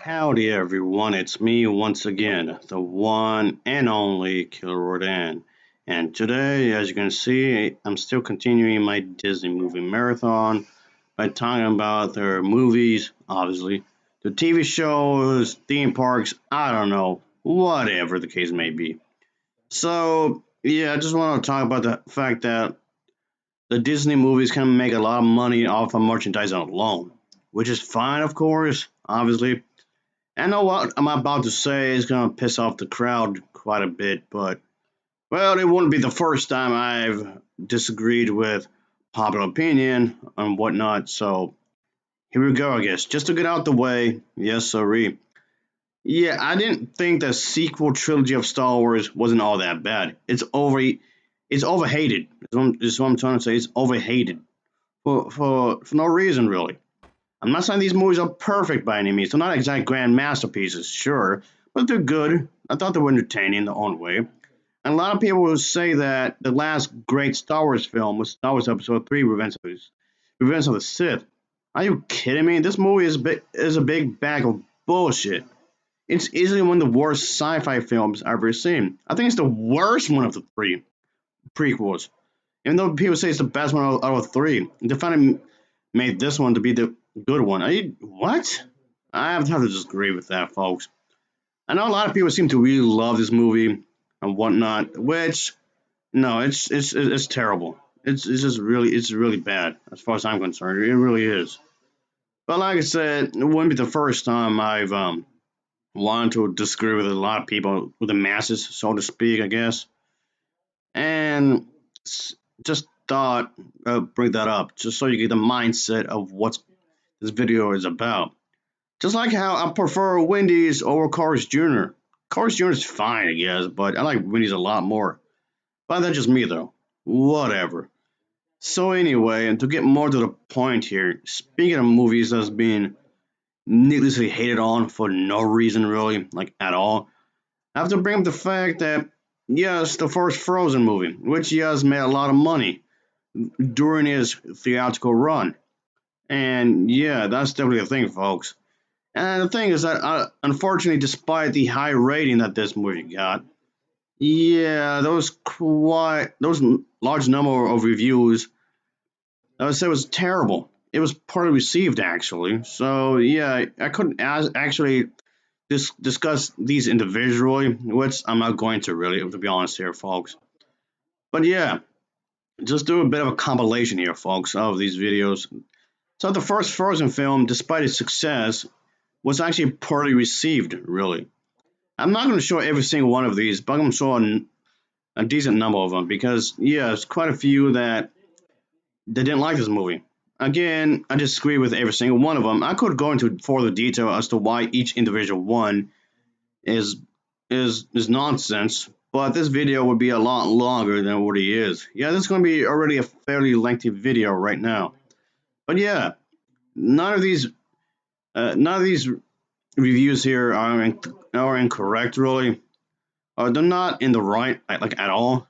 Howdy everyone, it's me once again, the one and only Killer Rodan. And today, as you can see, I'm still continuing my Disney movie marathon by talking about their movies, obviously, the TV shows, theme parks, I don't know, whatever the case may be. So, yeah, I just want to talk about the fact that the Disney movies can make a lot of money off of merchandise alone, which is fine, of course, obviously. I know what I'm about to say is going to piss off the crowd quite a bit, but, well, it wouldn't be the first time I've disagreed with popular opinion and whatnot, so here we go, I guess. Just to get out the way, yes, sorry. Yeah, I didn't think the sequel trilogy of Star Wars wasn't all that bad. It's overhated. Is what I'm trying to say. It's overhated for no reason, really. I'm not saying these movies are perfect by any means. They're not exact grand masterpieces, sure, but they're good. I thought they were entertaining in their own way. And a lot of people will say that the last great Star Wars film was Star Wars Episode 3, Revenge of the Sith. Are you kidding me? This movie is a big bag of bullshit. It's easily one of the worst sci-fi films I've ever seen. I think it's the worst one of the three prequels. Even though people say it's the best one out of three, they finally made this one to be the good one. Are you what? I have to disagree with that, folks. I know a lot of people seem to really love this movie and whatnot, which no, it's terrible. It's just really bad as far as I'm concerned. It really is. But like I said, it wouldn't be the first time I've wanted to disagree with a lot of people, with the masses, so to speak, I guess. And just thought bring that up just so you get the mindset of what this video is about. Just like how I prefer Wendy's over Carl's Jr. Carl's Jr. is fine, I guess, but I like Wendy's a lot more. But that's just me, though. Whatever. So anyway, and to get more to the point here, speaking of movies that's been needlessly hated on for no reason really, like at all, I have to bring up the fact that yes, the first Frozen movie, which yes made a lot of money during his theatrical run, and yeah, that's definitely a thing, folks. And the thing is that, unfortunately, despite the high rating that this movie got, yeah, those large number of reviews, I would say was terrible. It was poorly received, actually. So yeah, I couldn't actually discuss these individually, which I'm not going to really, to be honest here, folks. But yeah, just do a bit of a compilation here, folks, of these videos. So the first Frozen film, despite its success, was actually poorly received, really. I'm not going to show every single one of these, but I'm going to show a decent number of them because, yeah, there's quite a few that they didn't like this movie. Again, I disagree with every single one of them. I could go into further detail as to why each individual one is is nonsense, but this video would be a lot longer than what it is. Yeah, this is going to be already a fairly lengthy video right now. But yeah, none of these none of these reviews here are incorrect, really. They're not in the right like at all.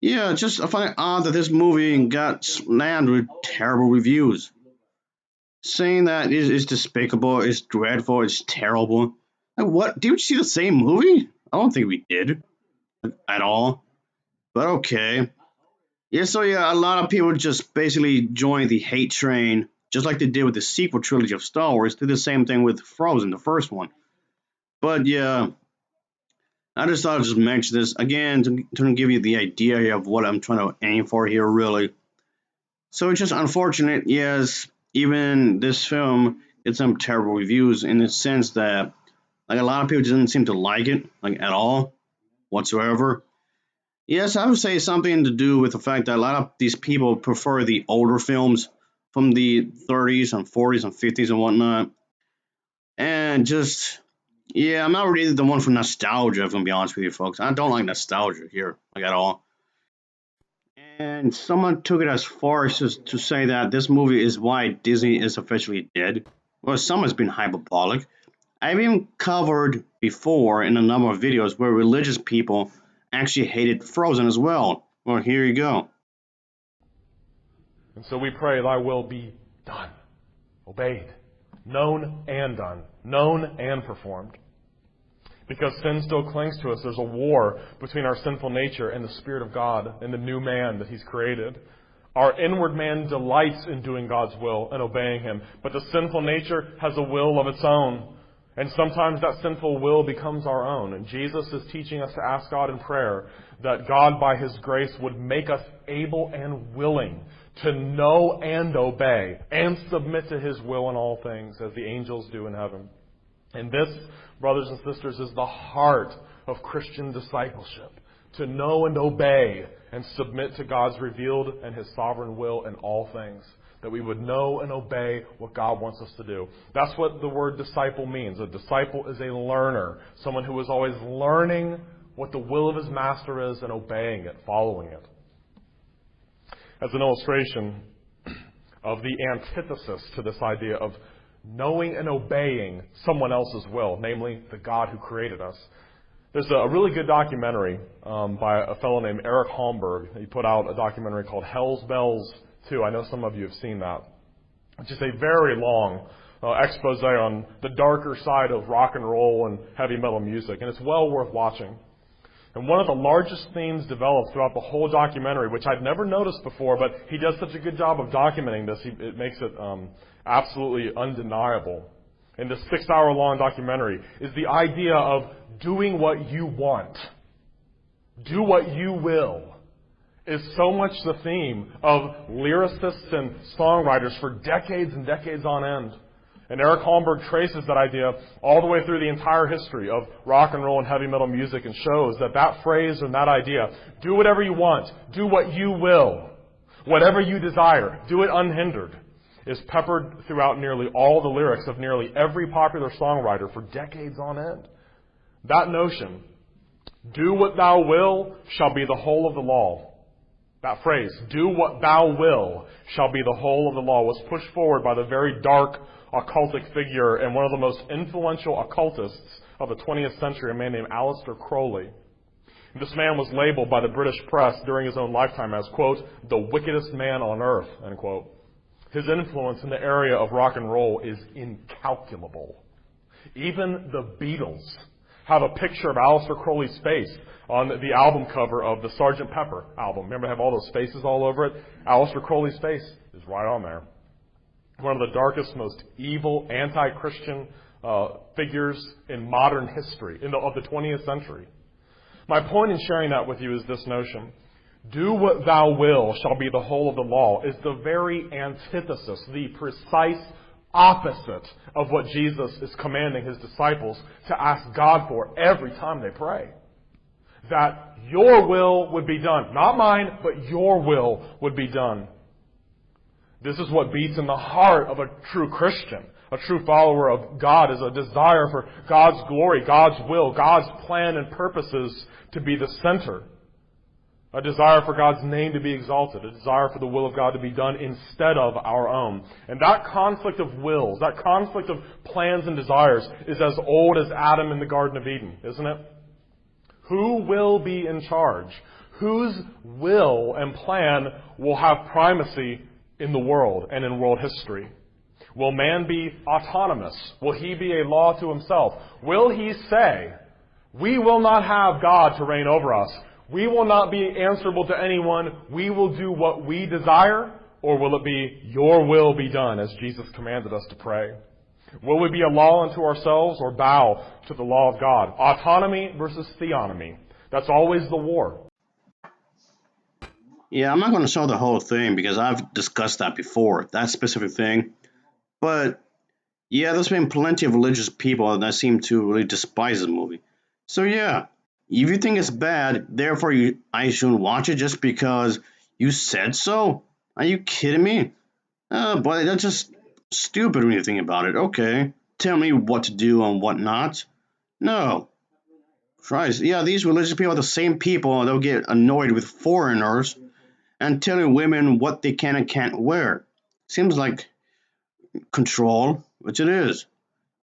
Yeah, just I find it odd that this movie got slammed with terrible reviews, saying that it's despicable, it's dreadful, it's terrible. Like, what? Did we see the same movie? I don't think we did at all. But okay. Yeah, so yeah, a lot of people just basically joined the hate train, just like they did with the sequel trilogy of Star Wars. Did the same thing with Frozen, the first one. But yeah, I just thought I'd just mention this again to give you the idea here of what I'm trying to aim for here, really. So it's just unfortunate, yes, even this film gets some terrible reviews in the sense that like a lot of people didn't seem to like it, like at all, whatsoever. Yes, I would say something to do with the fact that a lot of these people prefer the older films from the 30s and 40s and 50s and whatnot. And just, yeah, I'm not really the one for nostalgia, if I'm gonna be honest with you, folks. I don't like nostalgia here, like at all. And someone took it as far as to say that this movie is why Disney is officially dead. Well, someone's been hyperbolic. I've even covered before in a number of videos where religious people actually hated Frozen as well. Well, here you go. And so we pray, thy will be done, obeyed. known and done, known and performed. Because sin still clings to us, there's a war between our sinful nature and the Spirit of God and the new man that He's created. Our inward man delights in doing God's will and obeying Him, but the sinful nature has a will of its own. And sometimes that sinful will becomes our own. And Jesus is teaching us to ask God in prayer that God, by His grace, would make us able and willing to know and obey and submit to His will in all things, as the angels do in heaven. And this, brothers and sisters, is the heart of Christian discipleship. To know and obey and submit to God's revealed and His sovereign will in all things. That we would know and obey what God wants us to do. That's what the word disciple means. A disciple is a learner. Someone who is always learning what the will of his master is and obeying it, following it. As an illustration of the antithesis to this idea of knowing and obeying someone else's will, namely the God who created us. There's a really good documentary by a fellow named Eric Holmberg. He put out a documentary called Hell's Bells 2. I know some of you have seen that. It's just a very long expose on the darker side of rock and roll and heavy metal music, and it's well worth watching. And one of the largest themes developed throughout the whole documentary, which I'd never noticed before, but he does such a good job of documenting this, it makes it absolutely undeniable. In this 6-hour-long documentary is the idea of doing what you want. Do what you will is so much the theme of lyricists and songwriters for decades and decades on end. And Eric Holmberg traces that idea all the way through the entire history of rock and roll and heavy metal music and shows that that phrase and that idea, do whatever you want, do what you will, whatever you desire, do it unhindered, is peppered throughout nearly all the lyrics of nearly every popular songwriter for decades on end. That notion, do what thou will, shall be the whole of the law. That phrase, do what thou will, shall be the whole of the law, was pushed forward by the very dark occultic figure and one of the most influential occultists of the 20th century, a man named Aleister Crowley. This man was labeled by the British press during his own lifetime as, quote, the wickedest man on earth, end quote. His influence in the area of rock and roll is incalculable. Even the Beatles have a picture of Aleister Crowley's face on the album cover of the Sgt. Pepper album. Remember, they have all those faces all over it? Aleister Crowley's face is right on there. One of the darkest, most evil, anti-Christian figures in modern history, of the 20th century. My point in sharing that with you is this notion. Do what thou will shall be the whole of the law is the very antithesis, the precise opposite of what Jesus is commanding His disciples to ask God for every time they pray. That your will would be done. Not mine, but your will would be done. This is what beats in the heart of a true Christian, a true follower of God, is a desire for God's glory, God's will, God's plan and purposes to be the center. A desire for God's name to be exalted. A desire for the will of God to be done instead of our own. And that conflict of wills, that conflict of plans and desires is as old as Adam in the Garden of Eden, isn't it? Who will be in charge? Whose will and plan will have primacy in the world and in world history? Will man be autonomous? Will he be a law to himself? Will he say, we will not have God to reign over us. We will not be answerable to anyone. We will do what we desire. Or will it be, your will be done, as Jesus commanded us to pray? Will we be a law unto ourselves or bow to the law of God? Autonomy versus theonomy. That's always the war. Yeah, I'm not going to show the whole thing because I've discussed that before, that specific thing. But yeah, there's been plenty of religious people that seem to really despise the movie. So yeah, if you think it's bad, therefore I shouldn't watch it just because you said so? Are you kidding me? But that's just stupid when you think about it. Okay, tell me what to do and what not. No. Christ, yeah, these religious people are the same people that'll get annoyed with foreigners and telling women what they can and can't wear. Seems like control, which it is.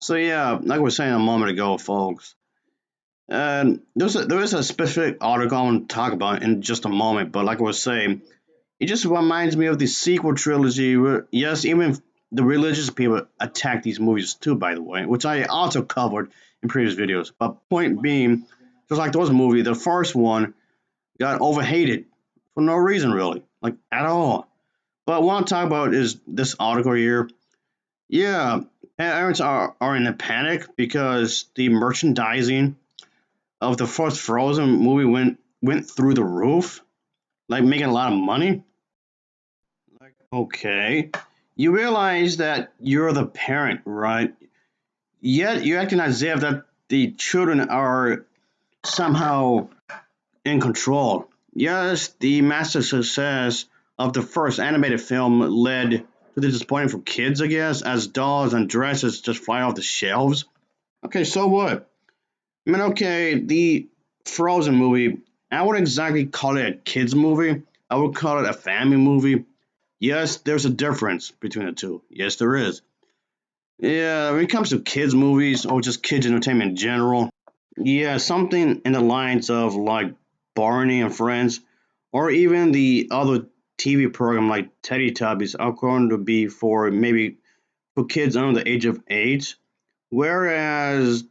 So yeah, like we were saying a moment ago, folks, there is a specific article I want to talk about in just a moment, but like I was saying, it just reminds me of the sequel trilogy. Yes, even the religious people attack these movies too, by the way, which I also covered in previous videos. But point being, just like those movies, the first one got overhated for no reason, really, like at all. But what I'm talking about is this article here. Yeah, parents are in a panic because the merchandising of the first Frozen movie went through the roof, like making a lot of money. Like, okay, you realize that you're the parent, right? Yet you're acting as if that the children are somehow in control. Yes, the massive success of the first animated film led to the disappointment for kids, I guess, as dolls and dresses just fly off the shelves. Okay, so what? I mean, okay, the Frozen movie, I wouldn't exactly call it a kids movie. I would call it a family movie. Yes, there's a difference between the two. Yes, there is. Yeah, when it comes to kids movies or just kids entertainment in general, yeah, something in the lines of like Barney and Friends, or even the other TV program like Teddy Tubbies are going to be for maybe for kids under the age of 8. Whereas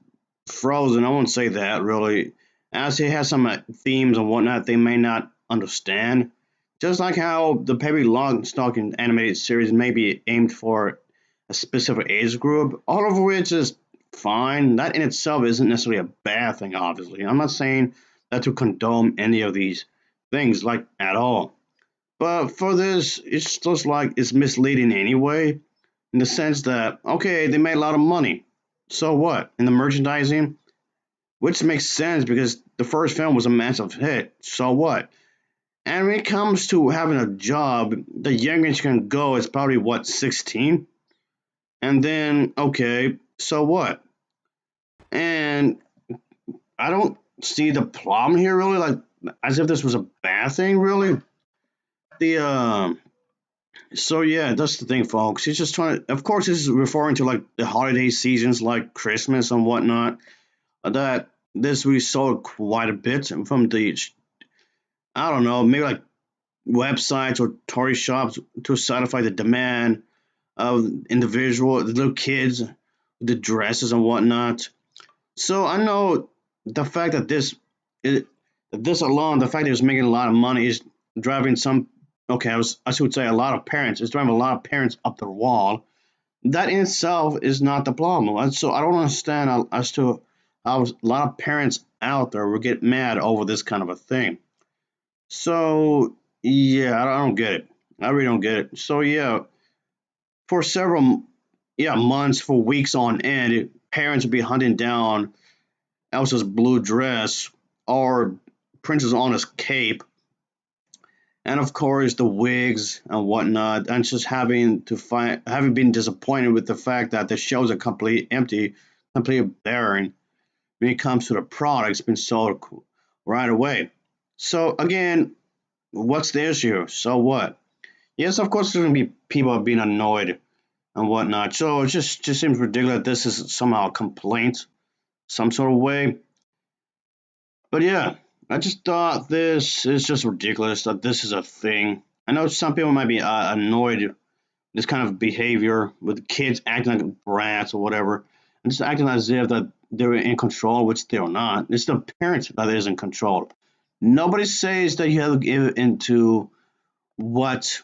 Frozen, I won't say that really, as it has some themes and whatnot they may not understand. Just like how the Pepper Longstocking animated series may be aimed for a specific age group, all of which is fine. That in itself isn't necessarily a bad thing, obviously. I'm not saying that to condone any of these things, like, at all. But for this, it's just like it's misleading anyway, in the sense that, okay, they made a lot of money. So what? In the merchandising, which makes sense because the first film was a massive hit. So what? And when it comes to having a job, the youngest you can go is probably what, 16? And then, okay, so what? And I don't see the problem here really, like as if this was a bad thing, really. The So yeah, that's the thing, folks. He's just trying to. Of course, this is referring to like the holiday seasons, like Christmas and whatnot. That this we saw quite a bit from the, I don't know, maybe like websites or toy shops to satisfy the demand of individual the little kids, the dresses and whatnot. So I know the fact that it, this alone, the fact that it's making a lot of money is driving some. Okay, I should say a lot of parents. It's driving a lot of parents up the wall. That in itself is not the problem. So I don't understand as to how a lot of parents out there will get mad over this kind of a thing. So yeah, I don't get it. I really don't get it. So yeah, for several months, for weeks on end, parents will be hunting down Elsa's blue dress or Princess Anna's cape, and of course the wigs and whatnot, and just having been disappointed with the fact that the shelves are completely empty, completely barren when it comes to the products being sold right away. So again, what's the issue? So what? Yes, of course there's gonna be people being annoyed and whatnot. So it just seems ridiculous that this is somehow a complaint, some sort of way. But yeah, I just thought this is just ridiculous that this is a thing. I know some people might be annoyed with this kind of behavior with kids acting like brats or whatever, and just acting as if that they're in control, which they're not. It's the parents that is in control. Nobody says that you have to give into what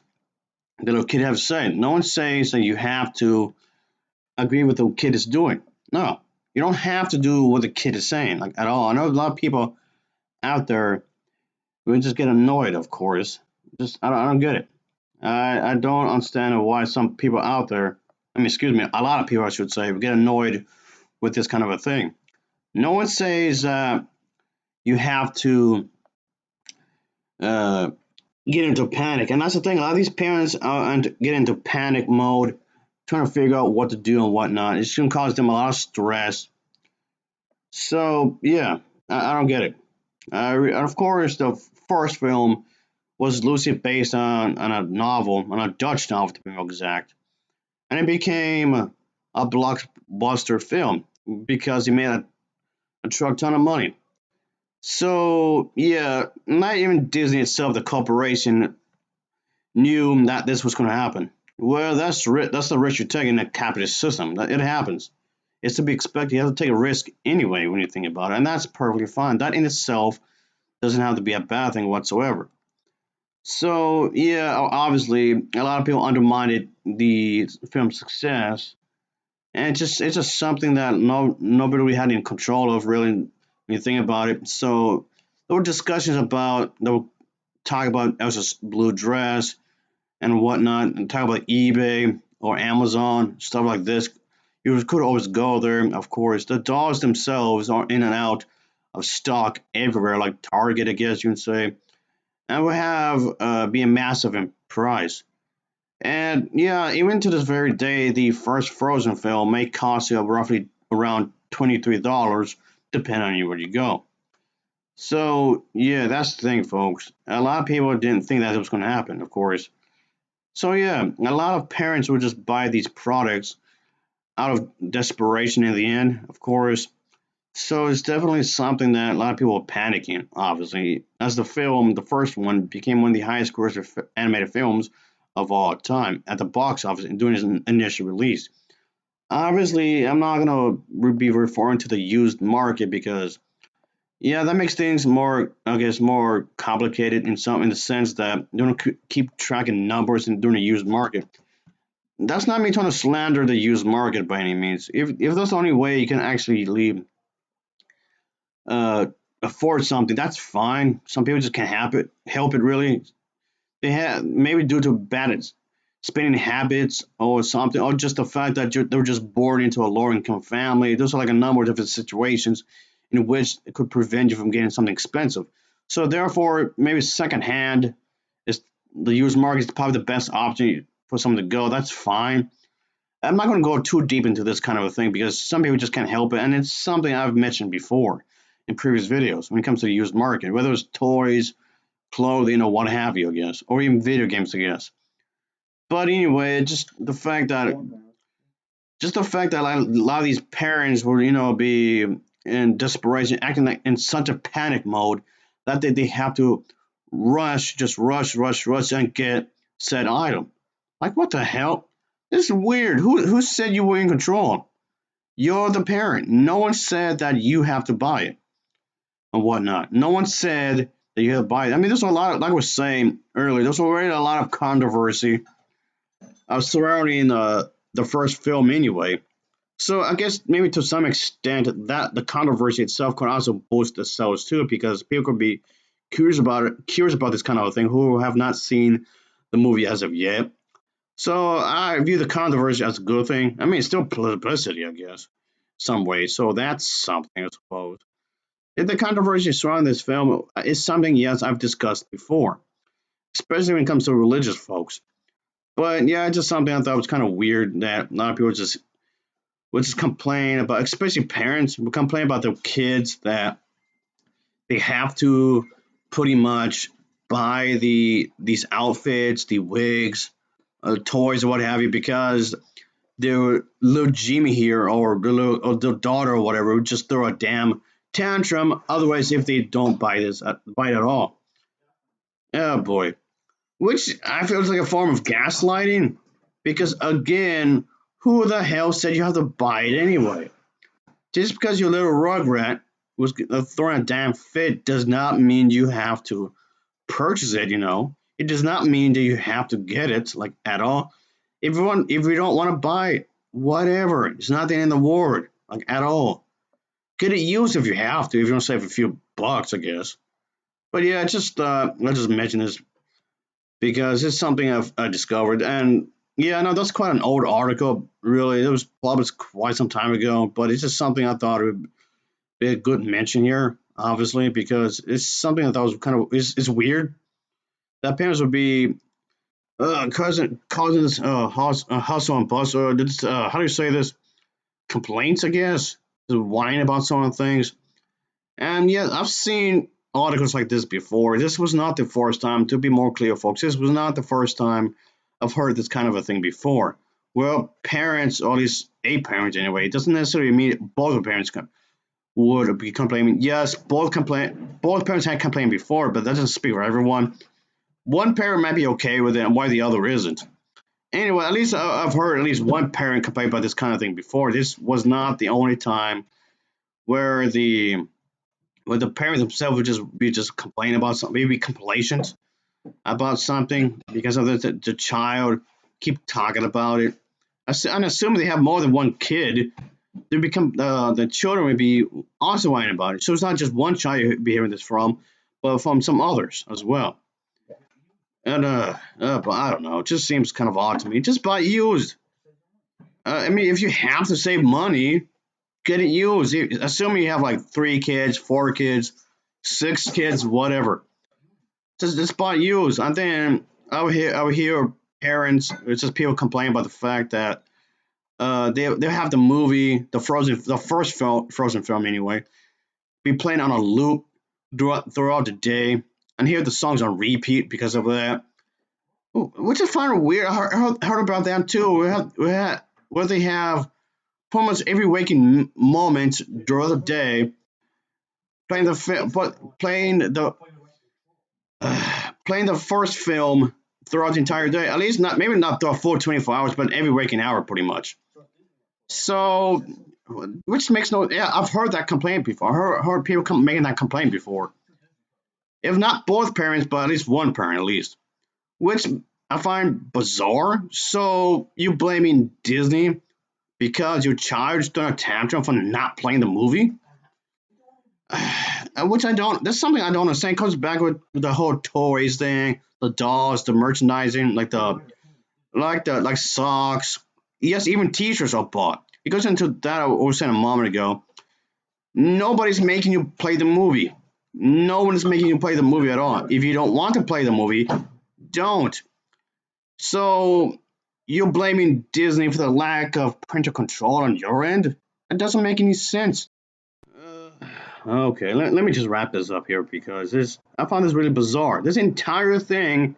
the little kid has said. No one says that you have to agree with the kid is doing. No, you don't have to do what the kid is saying, like, at all. I know a lot of people out there who just get annoyed, of course. Just I don't get it. I don't understand why some people out there, I mean, excuse me, a lot of people, I should say, get annoyed with this kind of a thing. No one says you have to uh, get into panic, and that's the thing. A lot of these parents get into panic mode, trying to figure out what to do and whatnot. It's going to cause them a lot of stress. So yeah, I don't get it. Of course, the first film was loosely based on a novel, on a Dutch novel to be more exact, and it became a blockbuster film because he made a truck ton of money. So yeah, not even Disney itself, the corporation, knew that this was going to happen. Well, that's the risk you take in a capitalist system. It happens. It's to be expected. You have to take a risk anyway when you think about it, and that's perfectly fine. That in itself doesn't have to be a bad thing whatsoever. So yeah, obviously, a lot of people undermined the film's success, and it's just something that nobody really had any control of really when you think about it. So there were discussions about they were talking about Elsa's blue dress and whatnot, and talk about eBay or Amazon stuff like this. You could always go there. Of course, the dolls themselves are in and out of stock everywhere, like Target, I guess you can say, and will have being massive in price. And yeah, even to this very day, the first Frozen film may cost you roughly around $23, depending on where you go. So yeah, that's the thing, folks. A lot of people didn't think that it was going to happen, of course. So yeah, a lot of parents would just buy these products out of desperation in the end, of course. So it's definitely something that a lot of people are panicking, obviously, as the film, the first one, became one of the highest grossing animated films of all time at the box office during its initial release. Obviously, I'm not going to be referring to the used market because, yeah, that makes things more, I guess, more complicated in the sense that you don't keep tracking numbers during the used market. That's not me trying to slander the used market by any means. If that's the only way you can actually leave uh, afford something, that's fine. Some people just can't help it really. They have maybe due to bad spending habits or something, or just the fact that they were just born into a lower income family. Those are like a number of different situations in which it could prevent you from getting something expensive. So therefore, maybe secondhand is the used market is probably the best option for someone to go. That's fine. I'm not going to go too deep into this kind of a thing because some people just can't help it, and it's something I've mentioned before in previous videos when it comes to the used market, whether it's toys, clothing, or what have you, I guess, or even video games, I guess. But anyway, just the fact that a lot of these parents will, be in desperation, acting like in such a panic mode that they have to rush, and get said item. Like, what the hell? This is weird. Who said you were in control? You're the parent. No one said that you have to buy it and whatnot. No one said that you have to buy it. I mean, there's a lot, like I was saying earlier, there's already a lot of controversy surrounding the first film anyway. So I guess maybe to some extent that the controversy itself could also boost the sales too, because people could be curious about this kind of thing who have not seen the movie as of yet. So I view the controversy as a good thing. I mean, it's still publicity, I guess, some way. So that's something, I suppose. If the controversy surrounding this film is something, yes, I've discussed before, especially when it comes to religious folks. But yeah, it's just something I thought was kind of weird that a lot of people would just complain about, especially parents would complain about their kids that they have to pretty much buy these outfits, the wigs, toys, or what have you, because their little Jimmy here or the daughter or whatever would just throw a damn tantrum. Otherwise, if they don't buy it at all, oh boy, which I feel is like a form of gaslighting, because again, who the hell said you have to buy it anyway? Just because your little rugrat was throwing a damn fit does not mean you have to purchase it. It does not mean that you have to get it like at all. If you don't want to buy it, whatever. It's not the end of the world like at all. Get it used if you have to. If you want to save a few bucks, I guess. But yeah, let's just mention this because it's something I discovered, and yeah, no, that's quite an old article. Really, it was published quite some time ago, but it's just something I thought would be a good mention here, obviously, because it's something I thought was kind of is weird that parents would be causing this hustle and bustle. This, how do you say this? Complaints, I guess. Whining about some of the things. And yeah, I've seen articles like this before. This was not the first time. To be more clear, folks, this was not the first time I've heard this kind of a thing before. Well, parents, or at least a parent anyway, it doesn't necessarily mean both the parents would be complaining. Yes, both parents had complained before, but that doesn't speak for everyone. One parent might be okay with it, and why the other isn't. Anyway, at least I've heard at least one parent complain about this kind of thing before. This was not the only time where the parents themselves would just be just complaining about something, maybe complacency about something because of the child keep talking about it. And assuming they have more than one kid, they become the children would be also whining about it. So it's not just one child you'd be hearing this from, but from some others as well. And but I don't know. It just seems kind of odd to me. Just buy used. I mean, if you have to save money, get it used. Assuming you have like 3 kids, 4 kids, 6 kids, whatever. Just buy used. And then I would hear parents, it's just people complain about the fact that they have the movie, the first Frozen film anyway, be playing on a loop throughout the day, and hear the songs on repeat because of that. Which I find weird. I heard about that too. Where they have pretty much every waking moment throughout the day playing playing the first film throughout the entire day. At least not maybe not the full 24 hours, but every waking hour pretty much. So, which makes no. Yeah, I've heard that complaint before. I heard people making that complaint before. If not both parents, but at least one parent at least. Which I find bizarre. So you blaming Disney because your child is throwing a tantrum for not playing the movie? Which I don't. That's something I don't understand. It comes back with the whole toys thing, the dolls, the merchandising, like socks. Yes, even T-shirts are bought. It goes into that I was saying a moment ago. Nobody's making you play the movie. No one is making you play the movie at all. If you don't want to play the movie, don't. So you're blaming Disney for the lack of parental control on your end? It doesn't make any sense. Okay, let me just wrap this up here because I found this really bizarre. This entire thing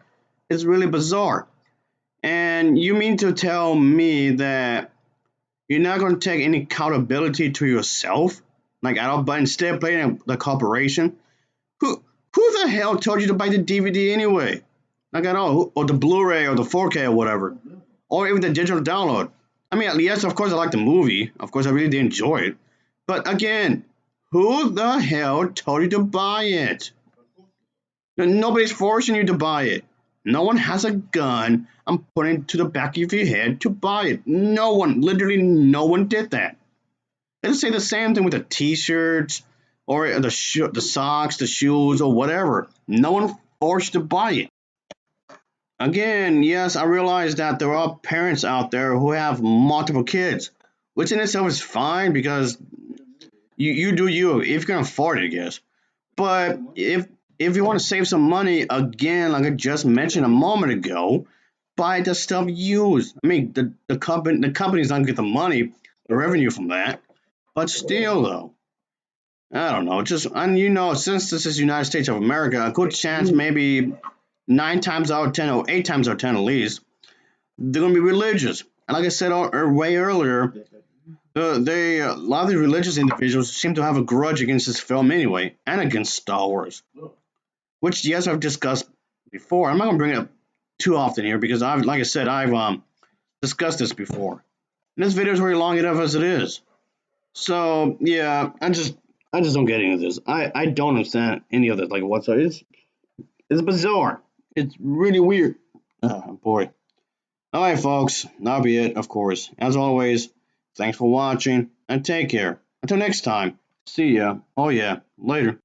is really bizarre. And you mean to tell me that you're not going to take any accountability to yourself, like at all, but instead blaming the corporation? Who the hell told you to buy the DVD anyway? Like at all, or the Blu-ray or the 4K or whatever, or even the digital download. I mean, yes, of course I like the movie. Of course I really did enjoy it. But again, who the hell told you to buy it? Nobody's forcing you to buy it. No one has a gun and putting it to the back of your head to buy it. No one, literally no one did that. Let's say the same thing with the t-shirts or the socks, the shoes, or whatever. No one forced you to buy it. Again, yes, I realize that there are parents out there who have multiple kids, which in itself is fine because you do you if you can afford it, I guess. But if you want to save some money, again, like I just mentioned a moment ago, buy the stuff used. I mean, the company's not gonna get the money, the revenue from that. But still, though, I don't know. Just and since this is United States of America, a good chance, maybe 9 times out of 10 or 8 times out of 10 at least, they're gonna be religious. And like I said way earlier, a lot of the religious individuals seem to have a grudge against this film anyway, and against Star Wars, which yes, I've discussed before. I'm not gonna bring it up too often here because like I said, I've discussed this before. And this video is very long enough as it is. So yeah, I just don't get any of this. I don't understand any of this like whatsoever. It's bizarre. It's really weird. Oh boy. All right, folks. That'll be it. Of course. As always, thanks for watching and take care. Until next time. See ya. Oh yeah. Later.